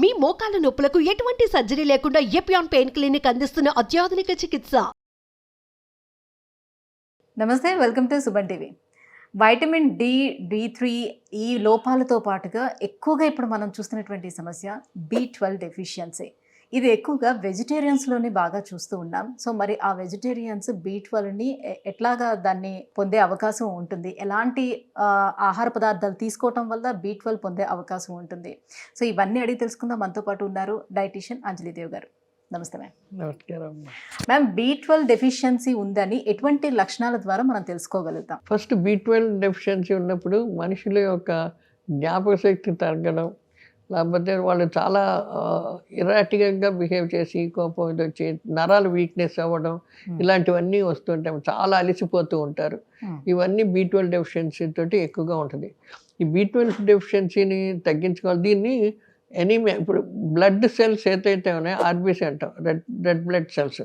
మీ మోకాల నొప్పులకు ఎటువంటి సర్జరీ లేకుండా ఎపియాన్ పెయిన్ క్లినిక్ అందిస్తున్న అత్యాధునిక చికిత్స. నమస్తే, welcome to Suman TV. Vitamin D3 ఈ లోపాలతో పాటుగా ఎక్కువగా ఇప్పుడు మనం చూస్తున్నటువంటి సమస్య B12 డెఫిషియన్సీ. ఇది ఎక్కువగా వెజిటేరియన్స్లోనే బాగా చూస్తూ ఉన్నాం. సో మరి ఆ వెజిటేరియన్స్ B12ని ఎట్లాగా దాన్ని పొందే అవకాశం ఉంటుంది, ఎలాంటి ఆహార పదార్థాలు తీసుకోవటం వల్ల B12 పొందే అవకాశం ఉంటుంది. సో ఇవన్నీ అడిగి తెలుసుకుందాం. మనతో పాటు ఉన్నారు డైటీషియన్ అంజలిదేవ్ గారు. నమస్తే మ్యామ్. నమస్కారం. మ్యామ్, B12 డెఫిషియన్సీ ఉందని ఎటువంటి లక్షణాల ద్వారా మనం తెలుసుకోగలుగుతాం? ఫస్ట్ B12 డెఫిషియన్సీ ఉన్నప్పుడు మనుషుల యొక్క జ్ఞాపక శక్తి తగ్గడం, లేకపోతే వాళ్ళు చాలా ఇరాటిక్గా బిహేవ్ చేసి కోపం ఇది వచ్చి నరాలు వీక్నెస్ అవ్వడం, ఇలాంటివన్నీ వస్తుంటాయి. చాలా అలసిపోతూ ఉంటారు. ఇవన్నీ B12 డెఫిషియన్సీ తోటి ఎక్కువగా ఉంటుంది. ఈ B12 డెఫిషియన్సీని తగ్గించుకోవాలి. దీన్ని ఎనీమియా, ఇప్పుడు బ్లడ్ సెల్స్ ఏదైతే ఉన్నాయో ఆర్బీసీ అంటాం, రెడ్ బ్లడ్ సెల్స్,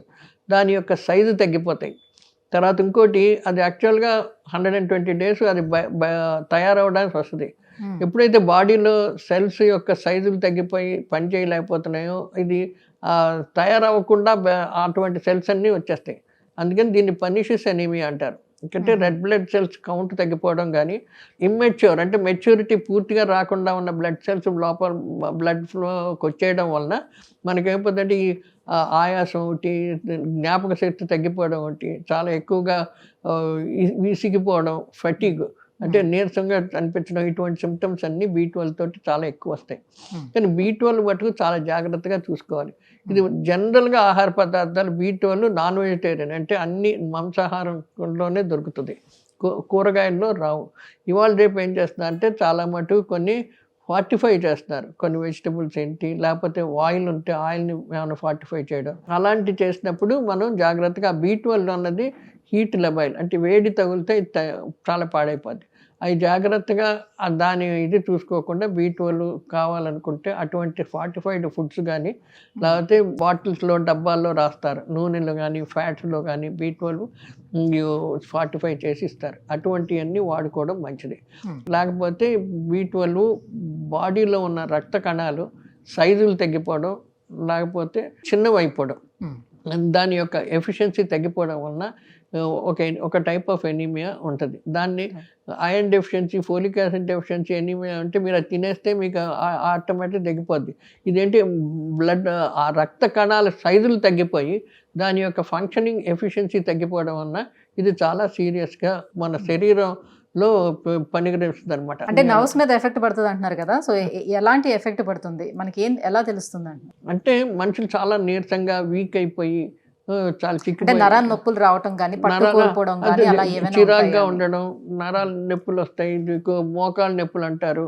దాని యొక్క సైజు తగ్గిపోతాయి. తర్వాత ఇంకోటి, అది యాక్చువల్గా 120 డేస్ అది తయారవడానికి వస్తుంది. ఎప్పుడైతే బాడీలో సెల్స్ యొక్క సైజులు తగ్గిపోయి పని చేయలేకపోతున్నాయో, ఇది తయారవ్వకుండా అటువంటి సెల్స్ అన్నీ వచ్చేస్తాయి. అందుకని దీన్ని పర్నిషియస్ ఎనీమియా అంటారు. ఎందుకంటే రెడ్ బ్లడ్ సెల్స్ కౌంట్ తగ్గిపోవడం, కానీ ఇమ్మెచ్యూర్ అంటే మెచ్యూరిటీ పూర్తిగా రాకుండా ఉన్న బ్లడ్ సెల్స్ లోపల బ్లడ్ ఫ్లోకి వచ్చేయడం వలన మనకేమైపోతుందంటే ఈ ఆయాసం ఒకటి, జ్ఞాపక శక్తి తగ్గిపోవడం ఒకటి, చాలా ఎక్కువగా విసిగిపోవడం, ఫటిగ్ అంటే నీరసంగా అనిపించడం, ఇటువంటి సిమ్టమ్స్ అన్నీ B12 తోటి చాలా ఎక్కువ వస్తాయి. కానీ B12 మటుకు చాలా జాగ్రత్తగా చూసుకోవాలి. ఇది జనరల్గా ఆహార పదార్థాలు B12 నాన్ వెజిటేరియన్ అంటే అన్ని మాంసాహారంలోనే దొరుకుతుంది, కూరగాయల్లో రావు. ఇవాళ రేపు ఏం చేస్తున్నారు అంటే చాలా మటుకు కొన్ని ఫార్టిఫై చేస్తున్నారు. కొన్ని వెజిటబుల్స్ ఏంటి, లేకపోతే ఆయిల్ ఉంటే ఆయిల్ని ఏమైనా ఫార్టిఫై చేయడం, అలాంటివి చేసినప్పుడు మనం జాగ్రత్తగా B12 అన్నది హీట్ లెవెల్ అంటే వేడి తగిలితే చాలా పాడైపోద్ది. అవి జాగ్రత్తగా దాని ఇది చూసుకోకుండా B12 కావాలనుకుంటే అటువంటి ఫార్టిఫైడ్ ఫుడ్స్ కానీ, లేకపోతే బాటిల్స్లో డబ్బాల్లో రాస్తారు, నూనెలో కానీ ఫ్యాట్స్లో కానీ B12 ఫార్టిఫై చేసి ఇస్తారు. అటువంటివన్నీ వాడుకోవడం మంచిది. లేకపోతే B12 బాడీలో ఉన్న రక్త కణాలు సైజులు తగ్గిపోవడం, లేకపోతే చిన్నవైపోవడం, దాని యొక్క ఎఫిషియన్సీ తగ్గిపోవడం వలన ఒక టైప్ ఆఫ్ ఎనీమియా ఉంటుంది. దాన్ని iron deficiency, folic acid deficiency anaemia అంటే మీరు అది తినేస్తే మీకు ఆటోమేటిక్ తగ్గిపోద్ది. ఇదేంటి, బ్లడ్ ఆ రక్త కణాల సైజులు తగ్గిపోయి దాని యొక్క ఫంక్షనింగ్ ఎఫిషియన్సీ తగ్గిపోవడం వలన ఇది చాలా సీరియస్గా మన శరీరంలో పనికిస్తుంది అనమాట. అంటే నర్వ్స్ మీద ఎఫెక్ట్ పడుతుంది అంటున్నారు కదా. సో ఎలాంటి ఎఫెక్ట్ పడుతుంది, మనకి ఎలా తెలుస్తుంది అంటున్నారు? అంటే మనుషులు చాలా నీరసంగా వీక్ అయిపోయి చాలా నరాల నొప్పులు రావటం కానీ, చిరాగ్గా ఉండడం, నరాల నొప్పులు వస్తాయి, మోకాళ్ళ నొప్పులు అంటారు,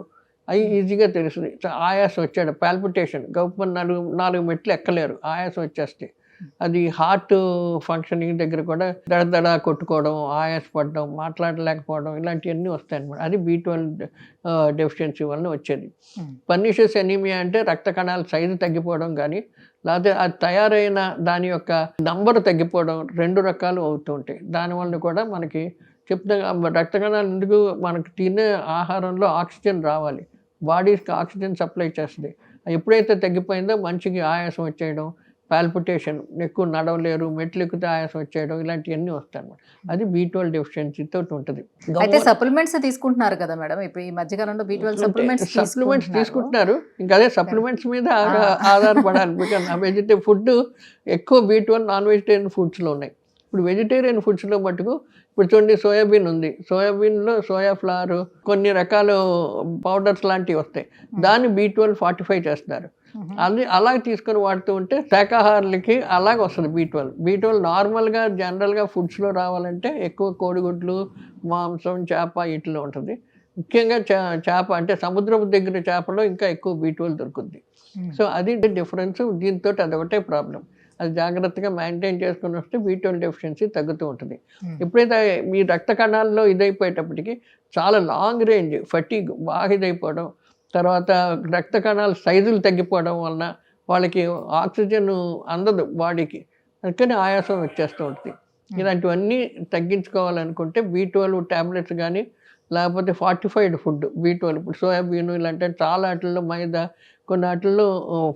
అవి ఈజీగా తెలుస్తుంది. ఆయాసం వచ్చాడు, పాల్పిటేషన్, గౌపన్ 4 మెట్లు ఎక్కలేరు, ఆయాసం వచ్చేస్తే. అది హార్ట్ ఫంక్షనింగ్ దగ్గర కూడా దడదడ కొట్టుకోవడం, ఆయాసపడడం, మాట్లాడలేకపోవడం, ఇలాంటివన్నీ వస్తాయి అన్నమాట. అది B12 డెఫిషియన్సీ వలన వచ్చేది. పర్నిషియస్ ఎనీమియా అంటే రక్త కణాల సైజు తగ్గిపోవడం కానీ, లేకపోతే అది తయారైన దాని యొక్క నంబర్ తగ్గిపోవడం, 2 రకాలు అవుతూ ఉంటాయి. దానివల్ల కూడా మనకి చెప్తే రక్త కణాలు ఎందుకు, మనకు తినే ఆహారంలో ఆక్సిజన్ రావాలి, బాడీకి ఆక్సిజన్ సప్లై చేస్తుంది. ఎప్పుడైతే తగ్గిపోయిందో మనిషికి ఆయాసం వచ్చేయడం, పాల్పిటేషన్, ఎక్కువ నడవలేరు, మెట్లు ఎక్కితే ఆయాసం వచ్చేయడం, ఇలాంటివన్నీ వస్తాయి అన్నమాట. అది B12 డెఫిషియన్సీతో ఉంటుంది. అయితే సప్లిమెంట్స్ తీసుకుంటున్నారు కదా మేడం, ఇప్పుడు ఈ మధ్యకాలంలో B12 సప్లిమెంట్స్ తీసుకుంటున్నారు. ఇంకా అదే సప్లిమెంట్స్ మీద ఆధారపడాలి. బికాజ్ వెజిటేరియన్ ఫుడ్ ఎక్కువ B12 నాన్ వెజిటేరియన్ ఫుడ్స్లో ఉన్నాయి. ఇప్పుడు వెజిటేరియన్ ఫుడ్స్లో మటుకు ఇప్పుడు చూడండి, సోయాబీన్ ఉంది, సోయాబీన్లో సోయా ఫ్లవర్, కొన్ని రకాల పౌడర్స్ లాంటివి వస్తాయి, దాన్ని B12 ఫార్టిఫై చేస్తున్నారు. అది అలాగ తీసుకొని వాడుతూ ఉంటే శాకాహారులకి అలాగ వస్తుంది B12. నార్మల్గా జనరల్గా ఫుడ్స్లో రావాలంటే ఎక్కువ కోడిగుడ్లు, మాంసం, చేప ఇట్లా ఉంటుంది. ముఖ్యంగా చేప అంటే సముద్రపు దగ్గర చేపలో ఇంకా ఎక్కువ B12 దొరుకుతుంది. సో అది డిఫరెన్స్. దీంతో అదొకటే ప్రాబ్లం. అది జాగ్రత్తగా మెయింటైన్ చేసుకుని వస్తే B12 డెఫిషియన్సీ తగ్గుతూ ఉంటుంది. ఎప్పుడైతే మీ రక్త కణాల్లో ఇదైపోయేటప్పటికి చాలా లాంగ్ రేంజ్ ఫటిగ్ బాగా ఇదైపోవడం, తర్వాత రక్త కణాల సైజులు తగ్గిపోవడం వలన వాళ్ళకి ఆక్సిజన్ అందదు బాడీకి, అందుకని ఆయాసం వచ్చేస్తూ ఉంటుంది. ఇలాంటివన్నీ తగ్గించుకోవాలనుకుంటే B12 ట్యాబ్లెట్స్ కానీ, లేకపోతే ఫార్టిఫైడ్ ఫుడ్ B12, ఇప్పుడు సోయాబీన్ ఇలాంటి చాలా వాటిల్లో మైదా కొన్ని వాటిల్లో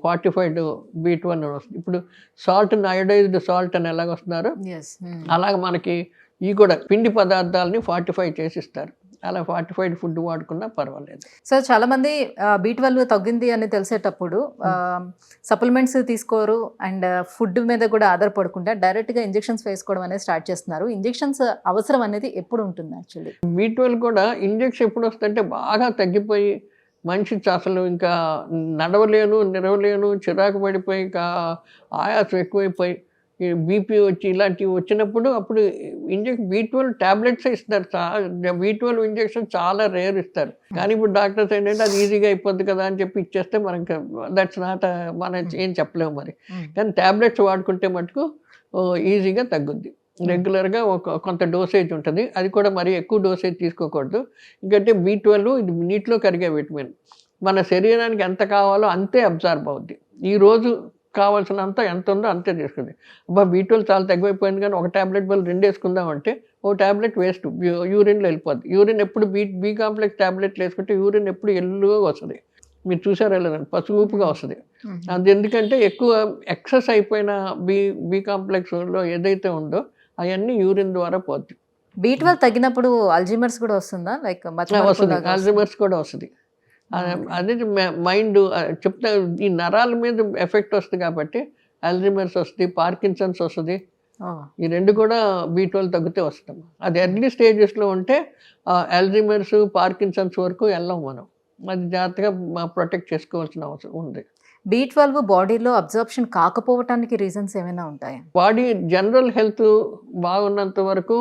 ఫార్టిఫైడ్ B12 అని వస్తుంది. ఇప్పుడు సాల్ట్, అయోడైజ్డ్ సాల్ట్ అని ఎలాగ వస్తున్నారో ఎస్. అలాగ మనకి ఈ కూడా పిండి పదార్థాలని ఫార్టిఫై చేసి ఇస్తారు. అలా ఫార్టిఫైడ్ ఫుడ్ వాడుకున్నా పర్వాలేదు. సో చాలా మంది B12 తగ్గింది అని తెలిసేటప్పుడు సప్లిమెంట్స్ తీసుకోరు అండ్ ఫుడ్ మీద కూడా ఆధారపడకుండా డైరెక్ట్గా ఇంజెక్షన్స్ వేసుకోవడం అనేది స్టార్ట్ చేస్తున్నారు. ఇంజెక్షన్స్ అవసరం అనేది ఎప్పుడు ఉంటుంది యాక్చువల్లీ? B12 కూడా ఇంజెక్షన్ ఎప్పుడు వస్తుందంటే బాగా తగ్గిపోయి మనిషి అసలు ఇంకా నడవలేను, నిలవలేను, చిరాకు పడిపోయి ఇంకా ఆయాసం ఎక్కువైపోయి బీపీ వచ్చి ఇలాంటివి వచ్చినప్పుడు అప్పుడు B12 ట్యాబ్లెట్స్ ఇస్తారు. B12 ఇంజెక్షన్ చాలా రేర్ ఇస్తారు. కానీ ఇప్పుడు డాక్టర్స్ ఏంటంటే అది ఈజీగా అయిపోద్ది కదా అని చెప్పి ఇచ్చేస్తే మనకి దట్స్ నాట్, మనం ఏం చెప్పలేము మరి. కానీ ట్యాబ్లెట్స్ వాడుకుంటే మటుకు ఈజీగా తగ్గుద్ది. రెగ్యులర్గా కొంత డోసేజ్ ఉంటుంది. అది కూడా మరీ ఎక్కువ డోసేజ్ తీసుకోకూడదు. ఎందుకంటే B12 ఇది నీటిలో కరిగే విటమిన్. మన శరీరానికి ఎంత కావాలో అంతే అబ్జార్బ్ అవుద్ది. ఈరోజు కావాల్సినంత ఎంత ఉందో అంతే తీసుకుంది. B12 చాలా తగ్గిపోయింది కానీ ఒక ట్యాబ్లెట్ బదులు 2 వేసుకుందామంటే ఓ ట్యాబ్లెట్ వేస్ట్, యూరిన్లో వెళ్ళిపోద్ది. యూరిన్ ఎప్పుడు బి కాంప్లెక్స్ ట్యాబ్లెట్లు వేసుకుంటే యూరిన్ ఎప్పుడు ఎల్లుగా వస్తుంది. మీరు చూసారా లేదండి, పసుపుగా వస్తుంది. అది ఎందుకంటే ఎక్కువ ఎక్సెస్ అయిపోయిన బి కాంప్లెక్స్లో ఏదైతే ఉందో అవన్నీ యూరిన్ ద్వారా పోద్ది. B12 తగ్గినప్పుడు అల్జీమర్స్ కూడా వస్తుందా? లైక్ వస్తుంది, అల్జీమర్స్ కూడా వస్తుంది. అదే మైండ్ చెప్తా, ఈ నరాల మీద ఎఫెక్ట్ వస్తుంది కాబట్టి అల్జీమర్స్ వస్తుంది, పార్కిన్సన్స్ వస్తుంది. ఈ రెండు కూడా B12 తగ్గితే వస్తాం. అది ఎర్లీ స్టేజెస్లో ఉంటే అల్జీమర్స్, పార్కిన్సన్స్ వరకు వెళ్ళాం మనం. అది జాగ్రత్తగా ప్రొటెక్ట్ చేసుకోవాల్సిన అవసరం ఉంది. B12 బాడీలో అబ్జార్ప్షన్ కాకపోవటానికి రీజన్స్ ఏమైనా ఉంటాయా? బాడీ జనరల్ హెల్త్ బాగున్నంత వరకు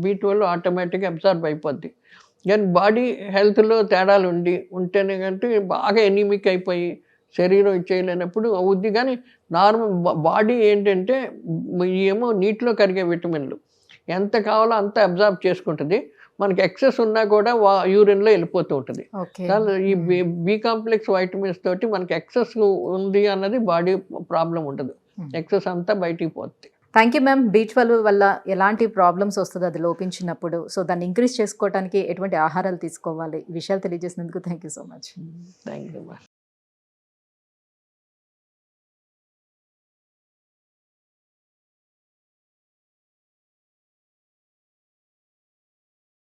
B12 ఆటోమేటిక్గా అబ్జార్బ్ అయిపోద్ది. కానీ బాడీ హెల్త్లో తేడాలు ఉంటేనే కంటే బాగా ఎనీమిక్ అయిపోయి శరీరం చేయలేనప్పుడు అవుద్ది. కానీ నార్మల్ బాడీ ఏంటంటే ఏమో నీటిలో కరిగే విటమిన్లు ఎంత కావాలో అంత అబ్జార్బ్ చేసుకుంటుంది. మనకి ఎక్సెస్ ఉన్నా కూడా యూరిన్లో వెళ్ళిపోతూ ఉంటుంది. ఈ బి కాంప్లెక్స్ వైటమిన్స్ తోటి మనకి ఎక్సెస్ ఉంది అన్నది బాడీ ప్రాబ్లం ఉండదు. ఎక్సెస్ అంతా బయటికి పోతుంది. Thank you ma'am. B12 వల్ల ఎలాంటి ప్రాబ్లమ్స్ వస్తుంది అది లోపించినప్పుడు? సో దాన్ని ఇంక్రీజ్ చేసుకోవడానికి ఎటువంటి ఆహారాలు తీసుకోవాలి? ఈ విషయాలు తెలియజేసినందుకు thank you so much. Thank you.